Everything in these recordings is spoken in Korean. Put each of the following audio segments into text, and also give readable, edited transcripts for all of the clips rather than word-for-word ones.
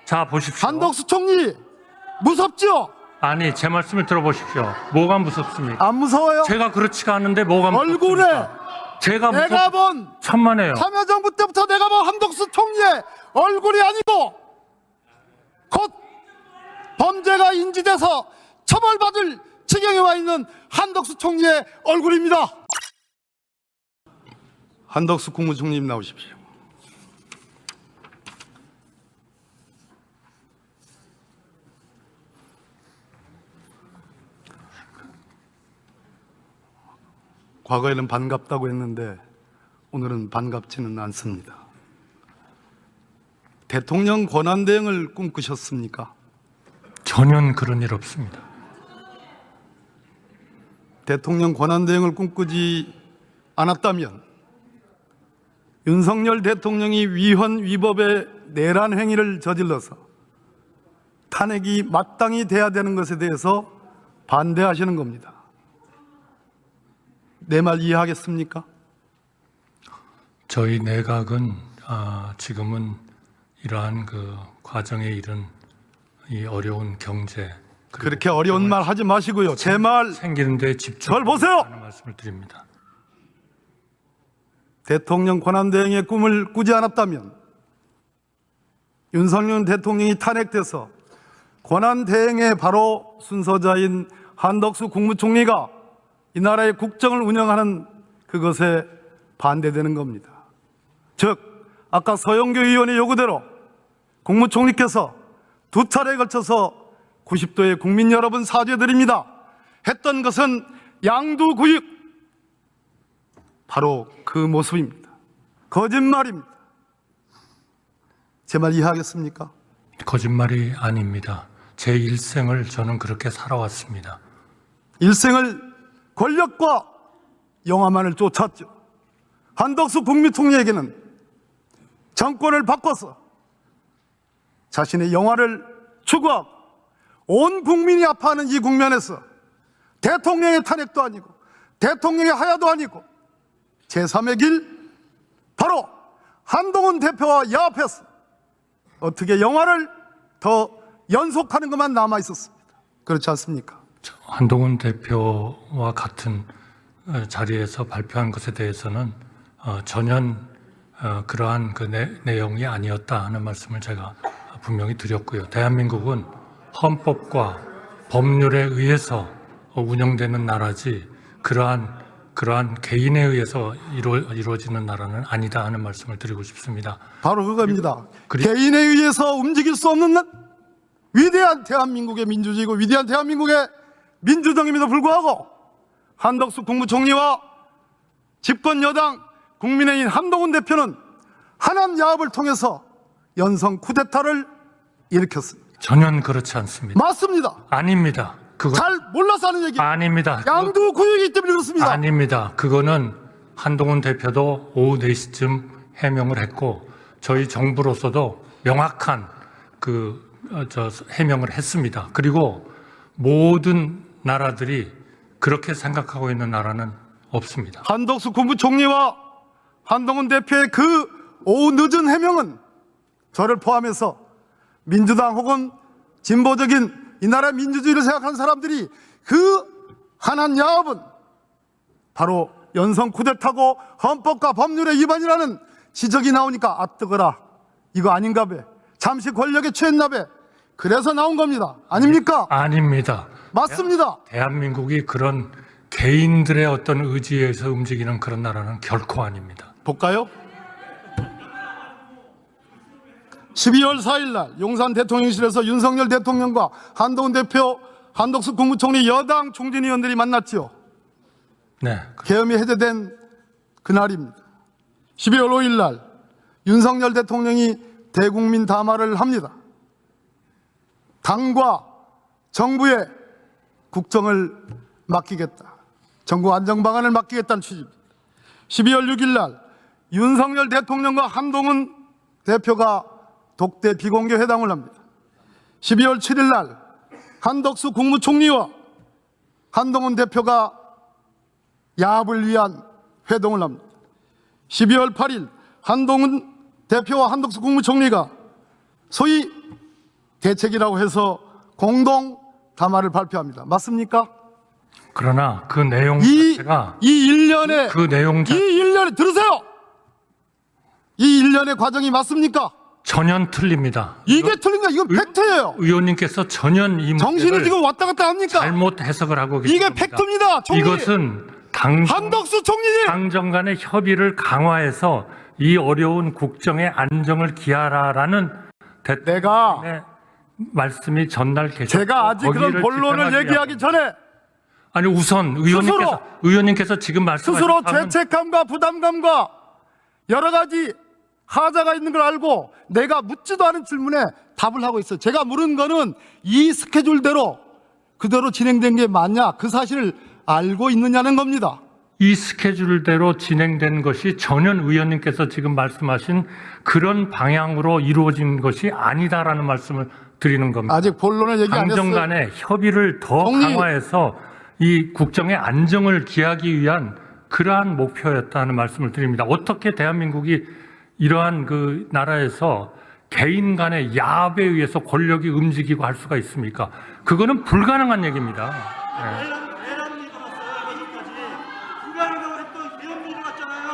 자, 보십시오. 한덕수 총리 무섭죠? 아니, 제 말씀을 들어보십시오. 뭐가 무섭습니까? 안 무서워요? 제가 그렇지가 않은데 뭐가 얼굴에 무섭습니까? 제가 내가 본 천만에요. 참여정부 때부터 내가 본 한덕수 총리의 얼굴이 아니고 곧 범죄가 인지돼서 처벌받을 지경에 와 있는 한덕수 총리의 얼굴입니다. 한덕수 국무총리님 나오십시오. 과거에는 반갑다고 했는데 오늘은 반갑지는 않습니다. 대통령 권한대행을 꿈꾸셨습니까? 전혀 그런 일 없습니다. 대통령 권한대행을 꿈꾸지 않았다면 윤석열 대통령이 위헌 위법의 내란 행위를 저질러서 탄핵이 마땅히 돼야 되는 것에 대해서 반대하시는 겁니다. 내 말 이해하겠습니까? 저희 내각은 지금은 이러한 그 과정에 이른 이 어려운 경제 그렇게 어려운 말 하지 마시고요. 제 말 생기는데 집중. 절 보세요. 하는 말씀을 드립니다. 대통령 권한대행의 꿈을 꾸지 않았다면 윤석열 대통령이 탄핵돼서 권한대행의 바로 순서자인 한덕수 국무총리가 이 나라의 국정을 운영하는 그것에 반대되는 겁니다. 즉 아까 서영교 의원의 요구대로 국무총리께서 두 차례에 걸쳐서 90도의 국민 여러분 사죄드립니다 했던 것은 양두구육, 바로 그 모습입니다. 거짓말입니다. 제 말 이해하겠습니까? 거짓말이 아닙니다. 제 일생을 저는 그렇게 살아왔습니다. 일생을 권력과 영화만을 쫓았죠. 한덕수 국무총리에게는 정권을 바꿔서 자신의 영화를 추구하고 온 국민이 아파하는 이 국면에서 대통령의 탄핵도 아니고 대통령의 하야도 아니고 제3의 길, 바로 한동훈 대표와 야합해서 어떻게 영화를 더 연속하는 것만 남아 있었습니다. 그렇지 않습니까? 한동훈 대표와 같은 자리에서 발표한 것에 대해서는 전혀 그러한 그 내용이 아니었다 하는 말씀을 제가 분명히 드렸고요. 대한민국은 헌법과 법률에 의해서 운영되는 나라지 그러한 개인에 의해서 이루어지는 나라는 아니다 하는 말씀을 드리고 싶습니다. 바로 그겁니다. 개인에 의해서 움직일 수 없는 위대한 대한민국의 민주주의고 위대한 대한민국의 민주정임에도 불구하고 한덕수 국무총리와 집권 여당 국민의힘 한동훈 대표는 하남 야합을 통해서 연성 쿠데타를 일으켰습니다. 전혀 그렇지 않습니다. 맞습니다. 아닙니다. 잘 몰라서 하는 얘기. 아닙니다. 양두구역이기 때문에 그렇습니다. 아닙니다. 그거는 한동훈 대표도 오후 4시쯤 해명을 했고 저희 정부로서도 명확한 해명을 했습니다. 그리고 모든 나라들이 그렇게 생각하고 있는 나라는 없습니다. 한덕수 국무총리와 한동훈 대표의 그 오후 늦은 해명은 저를 포함해서 민주당 혹은 진보적인 이 나라 민주주의를 생각하는 사람들이 그 하나님 야합은 바로 연성 쿠데타고 헌법과 법률의 위반이라는 지적이 나오니까 아 뜨거라, 이거 아닌가 배, 잠시 권력에 취했나 배, 그래서 나온 겁니다. 아닙니까? 아닙니다. 맞습니다. 대한민국이 그런 개인들의 어떤 의지에 의해서 움직이는 그런 나라는 결코 아닙니다. 볼까요? 12월 4일 날 용산 대통령실에서 윤석열 대통령과 한동훈 대표, 한덕수 국무총리 여당 총진위원들이 만났지요. 네. 계엄이 해제된 그날입니다. 12월 5일 날 윤석열 대통령이 대국민 담화를 합니다. 당과 정부의 국정을 맡기겠다, 정부 안정 방안을 맡기겠다는 취지입니다. 12월 6일 날 윤석열 대통령과 한동훈 대표가 독대 비공개 회담을 합니다. 12월 7일 날 한덕수 국무총리와 한동훈 대표가 야합을 위한 회동을 합니다. 12월 8일 한동훈 대표와 한덕수 국무총리가 소위 대책이라고 해서 공동 담화를 발표합니다. 맞습니까? 그러나 그 내용 이 자체가 일련의 그 내용 이 일련의 들으세요. 이 일련의 과정이 맞습니까? 전혀 틀립니다. 이게 틀린 거 이건 팩트예요. 의원님께서 전혀 이 정신을 문제를 지금 왔다 갔다 합니까? 잘못 해석을 하고 계십니다. 이게 팩트입니다. 총리. 이것은 한덕수 총리님. 당정 간의 협의를 강화해서 이 어려운 국정의 안정을 기하라라는 내가 대통령의 말씀이 전달되셨고 제가 아직 그런 거기를 본론을 비판하기 얘기하기 전에 아니 우선 의원님께서 지금 말씀하신 스스로 사항은 죄책감과 부담감과 여러 가지 하자가 있는 걸 알고 내가 묻지도 않은 질문에 답을 하고 있어요. 제가 물은 거는 이 스케줄대로 그대로 진행된 게 맞냐 그 사실을 알고 있느냐는 겁니다. 이 스케줄대로 진행된 것이 전혀 의원님께서 지금 말씀하신 그런 방향으로 이루어진 것이 아니다라는 말씀을 드리는 겁니다. 아직 본론을 얘기 안 당정 했어요. 간의 협의를 더 총리. 강화해서 이 국정의 안정을 기하기 위한 그러한 목표였다는 말씀을 드립니다. 어떻게 대한민국이 이러한 그 나라에서 개인 간의 야합에 의해서 권력이 움직이고 할 수가 있습니까? 그거는 불가능한 얘기입니다. 네. 내란이 일어났어요. 여기까지 불가능하다고 했던 계엄이 일어났잖아요.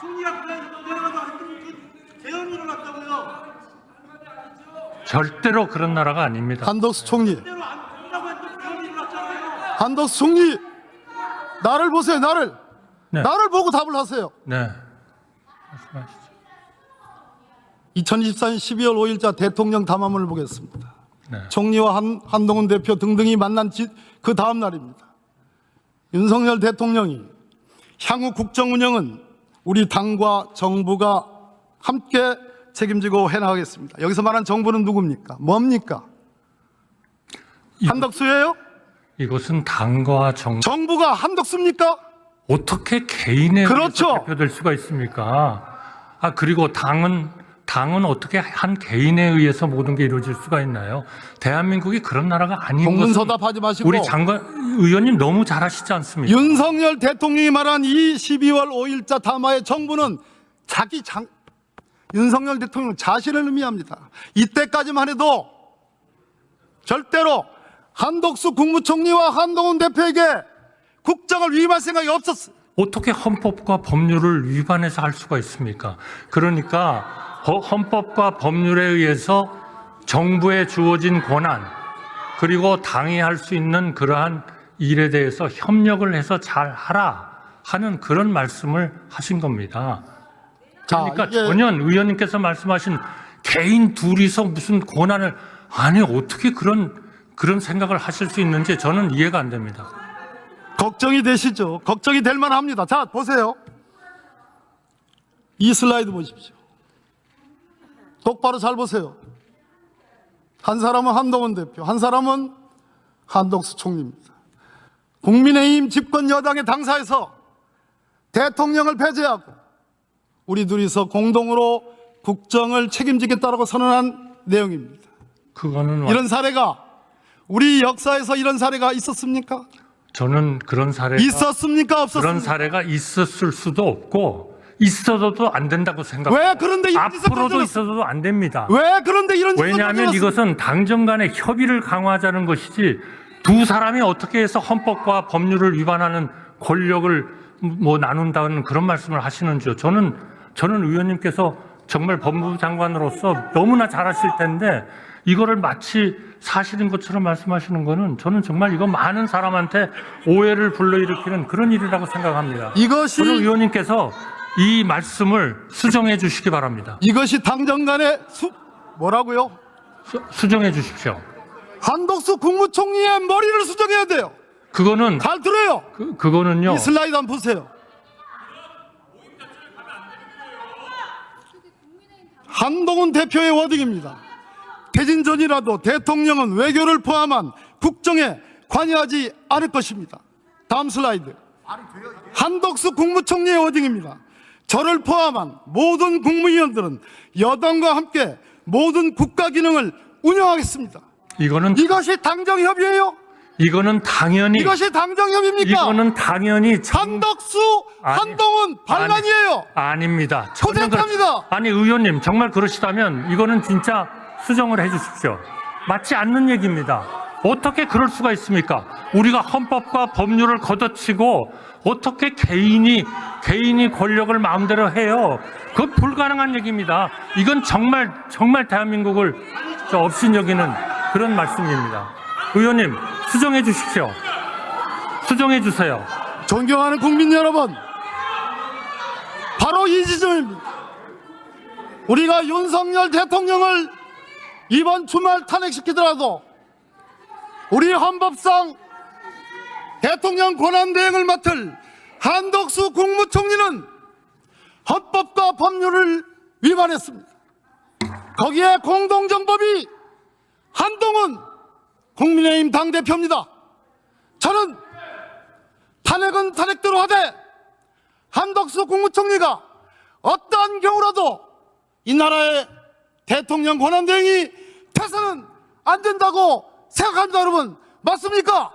총리가 불가능하다고 했던 그 계엄이 일어났다고요. 절대로 그런 나라가 아닙니다. 한덕수 총리, 그대로 안 된다고 했던 계엄이 일어났잖아요. 한덕수 총리, 나를 보세요. 나를 네. 나를 보고 답을 하세요. 네. 말씀하시죠. 2024년 12월 5일자 대통령 담화문을 보겠습니다. 네. 총리와 한동훈 대표 등등이 만난 그 다음 날입니다. 윤석열 대통령이 향후 국정 운영은 우리 당과 정부가 함께 책임지고 해나가겠습니다. 여기서 말한 정부는 누굽니까? 뭡니까? 한덕수예요? 이것은 당과 정부가 한덕수입니까? 어떻게 개인의 그렇죠. 의해서 대표될 수가 있습니까? 아 그리고 당은 어떻게 한 개인에 의해서 모든 게 이루어질 수가 있나요? 대한민국이 그런 나라가 아닌 것은 동문서답하지 마시고 우리 장관 의원님 너무 잘 아시지 않습니까? 윤석열 대통령이 말한 이 12월 5일자 담화의 정부는 윤석열 대통령 자신을 의미합니다. 이때까지만 해도 절대로 한덕수 국무총리와 한동훈 대표에게 국정을 위임할 생각이 없었어요. 어떻게 헌법과 법률을 위반해서 할 수가 있습니까? 그러니까 헌법과 법률에 의해서 정부에 주어진 권한 그리고 당이 할 수 있는 그러한 일에 대해서 협력을 해서 잘 하라 하는 그런 말씀을 하신 겁니다. 그러니까 자, 이게 전혀 의원님께서 말씀하신 개인 둘이서 무슨 권한을 아니 어떻게 그런 생각을 하실 수 있는지 저는 이해가 안 됩니다. 걱정이 되시죠? 걱정이 될 만합니다. 자, 보세요. 이 슬라이드 보십시오. 똑바로 잘 보세요. 한 사람은 한동훈 대표, 한 사람은 한덕수 총리입니다. 국민의힘 집권 여당의 당사에서 대통령을 배제하고 우리 둘이서 공동으로 국정을 책임지겠다라고 선언한 내용입니다. 그거는 이런 사례가 우리 역사에서 이런 사례가 있었습니까? 저는 그런 사례가 있었습니까? 없었습니까? 그런 사례가 있었을 수도 없고 있어도 안 된다고 생각합니다. 왜 그런데 이런 짓을 앞으로도 저질렀어요? 있어도 안 됩니다. 왜 그런데 이런 짓을 왜냐하면 저질렀어요? 이것은 당정 간의 협의를 강화하자는 것이지 두 사람이 어떻게 해서 헌법과 법률을 위반하는 권력을 뭐 나눈다는 그런 말씀을 하시는지요. 저는 의원님께서 정말 법무부 장관으로서 너무나 잘하실 텐데 이거를 마치 사실인 것처럼 말씀하시는 거는 저는 정말 이거 많은 사람한테 오해를 불러일으키는 그런 일이라고 생각합니다. 이것이 저는 의원님께서 이 말씀을 수정해 주시기 바랍니다. 이것이 당정 간의 뭐라고요? 수정해 주십시오. 한덕수 국무총리의 머리를 수정해야 돼요. 그거는 잘 들어요. 그거는요. 이 슬라이드 한번 보세요. 한동훈 대표의 워딩입니다. 퇴진 전이라도 대통령은 외교를 포함한 국정에 관여하지 않을 것입니다. 다음 슬라이드. 한덕수 국무총리의 워딩입니다. 저를 포함한 모든 국무위원들은 여당과 함께 모든 국가 기능을 운영하겠습니다. 이것이 당정협의예요? 이거는 당연히 이것이 당정협의입니까? 이거는 당연히 한덕수, 한동훈 반란이에요. 아닙니다. 전혀 초대합니다. 아니 의원님 정말 그러시다면 이거는 진짜 수정을 해 주십시오. 맞지 않는 얘기입니다. 어떻게 그럴 수가 있습니까? 우리가 헌법과 법률을 걷어치고 어떻게 개인이 권력을 마음대로 해요? 그건 불가능한 얘기입니다. 이건 정말 대한민국을 업신여기는 그런 말씀입니다. 의원님, 수정해 주십시오. 수정해 주세요. 존경하는 국민 여러분, 바로 이 지점입니다. 우리가 윤석열 대통령을 이번 주말 탄핵시키더라도 우리 헌법상 대통령 권한대행을 맡을 한덕수 국무총리는 헌법과 법률을 위반했습니다. 거기에 공동정법이 한동훈 국민의힘 당대표입니다. 저는 탄핵은 탄핵대로 하되 한덕수 국무총리가 어떠한 경우라도 이 나라의 대통령 권한대행이 돼서는 안 된다고 생각합니다. 여러분, 맞습니까?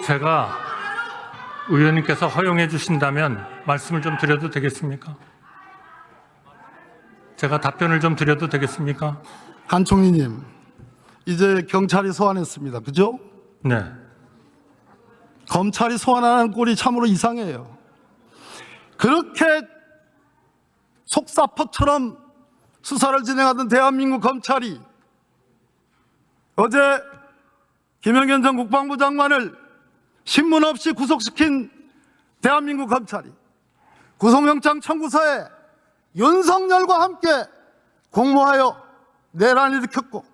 제가 의원님께서 허용해 주신다면 말씀을 좀 드려도 되겠습니까? 제가 답변을 좀 드려도 되겠습니까? 한 총리님, 이제 경찰이 소환했습니다. 그죠? 네. 검찰이 소환하는 꼴이 참으로 이상해요. 그렇게 속사포처럼 수사를 진행하던 대한민국 검찰이 어제 김영현 전 국방부 장관을 신문 없이 구속시킨 대한민국 검찰이 구속영장 청구서에 윤석열과 함께 공모하여 내란을 일으켰고,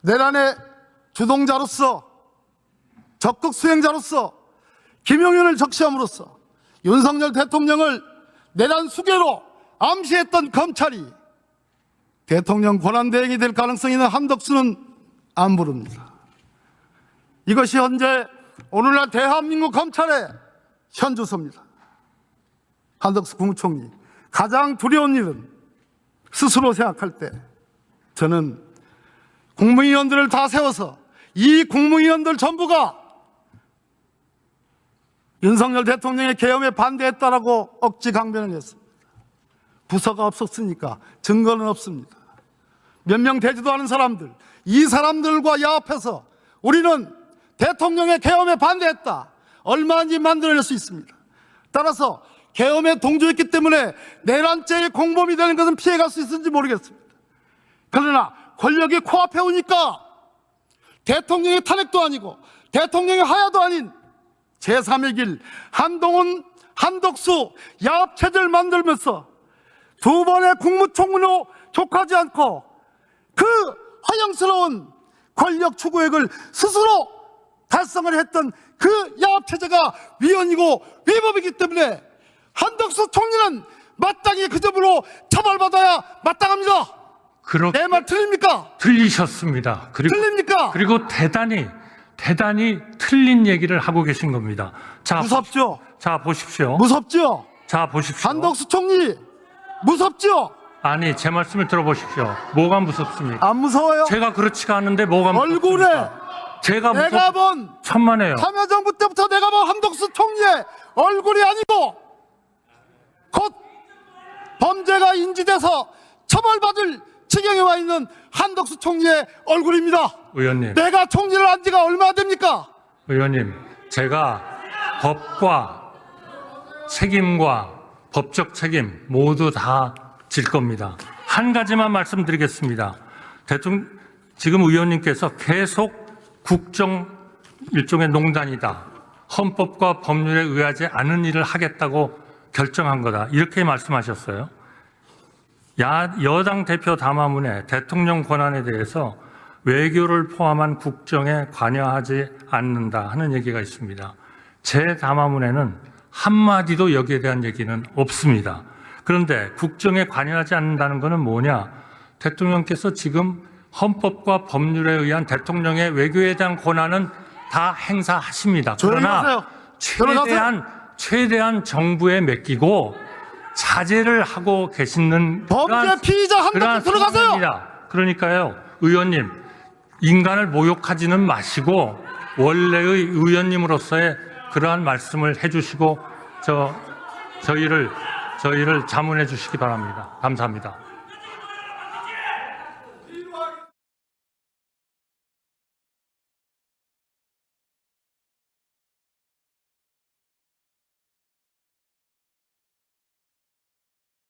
내란의 주동자로서 적극 수행자로서 김용현을 적시함으로써 윤석열 대통령을 내란 수괴로 암시했던 검찰이 대통령 권한대행이 될 가능성이 있는 한덕수는 안 부릅니다. 이것이 현재 오늘날 대한민국 검찰의 현주소입니다. 한덕수 국무총리, 가장 두려운 일은 스스로 생각할 때 저는 국무위원들을 다 세워서 이 국무위원들 전부가 윤석열 대통령의 계엄에 반대했다라고 억지 강변을 했습니다. 부서가 없었으니까 증거는 없습니다. 몇 명 되지도 않은 사람들, 이 사람들과 야합해서 우리는 대통령의 계엄에 반대했다, 얼마든지 만들어낼 수 있습니다. 따라서 계엄에 동조했기 때문에 내란죄의 공범이 되는 것은 피해갈 수 있을지 모르겠습니다. 그러나 권력이 코앞에 오니까 대통령의 탄핵도 아니고 대통령의 하야도 아닌 제3의 길, 한동훈, 한덕수 야합체제를 만들면서 두 번의 국무총리로 족하지 않고 그 허영스러운 권력 추구액을 스스로 달성을 했던 그 야합체제가 위헌이고 위법이기 때문에 한덕수 총리는 마땅히 그 점으로 처벌받아야 마땅합니다. 내 말 틀립니까? 틀리셨습니다. 틀립니까? 그리고 대단히 틀린 얘기를 하고 계신 겁니다. 자, 무섭죠? 자, 보십시오. 무섭죠? 자, 보십시오. 한덕수 총리 무섭죠? 아니, 제 말씀을 들어보십시오. 뭐가 무섭습니까? 안 무서워요? 제가 그렇지가 않은데 뭐가 얼굴에 무섭습니까? 제가 내가 본 천만에요. 참여정부 때부터 내가 본 한덕수 총리의 얼굴이 아니고 곧 범죄가 인지돼서 처벌받을 지경에 와 있는 한덕수 총리의 얼굴입니다. 의원님. 내가 총리를 한 지가 얼마나 됩니까? 의원님, 제가 법과 책임과 법적 책임 모두 다 질 겁니다. 한 가지만 말씀드리겠습니다. 지금 의원님께서 계속 국정 일종의 농단이다, 헌법과 법률에 의하지 않은 일을 하겠다고 결정한 거다, 이렇게 말씀하셨어요. 여당 대표 담화문에 대통령 권한에 대해서 외교를 포함한 국정에 관여하지 않는다 하는 얘기가 있습니다. 제 담화문에는 한마디도 여기에 대한 얘기는 없습니다. 그런데 국정에 관여하지 않는다는 것은 뭐냐? 대통령께서 지금 헌법과 법률에 의한 대통령의 외교에 대한 권한은 다 행사하십니다. 그러나 최대한 정부에 맡기고 자제를 하고 계시는 범죄 피의자 한덕수 들어가세요. 상황입니다. 그러니까요, 의원님, 인간을 모욕하지는 마시고 원래의 의원님으로서의 그러한 말씀을 해주시고 저희를 저희를 자문해 주시기 바랍니다. 감사합니다.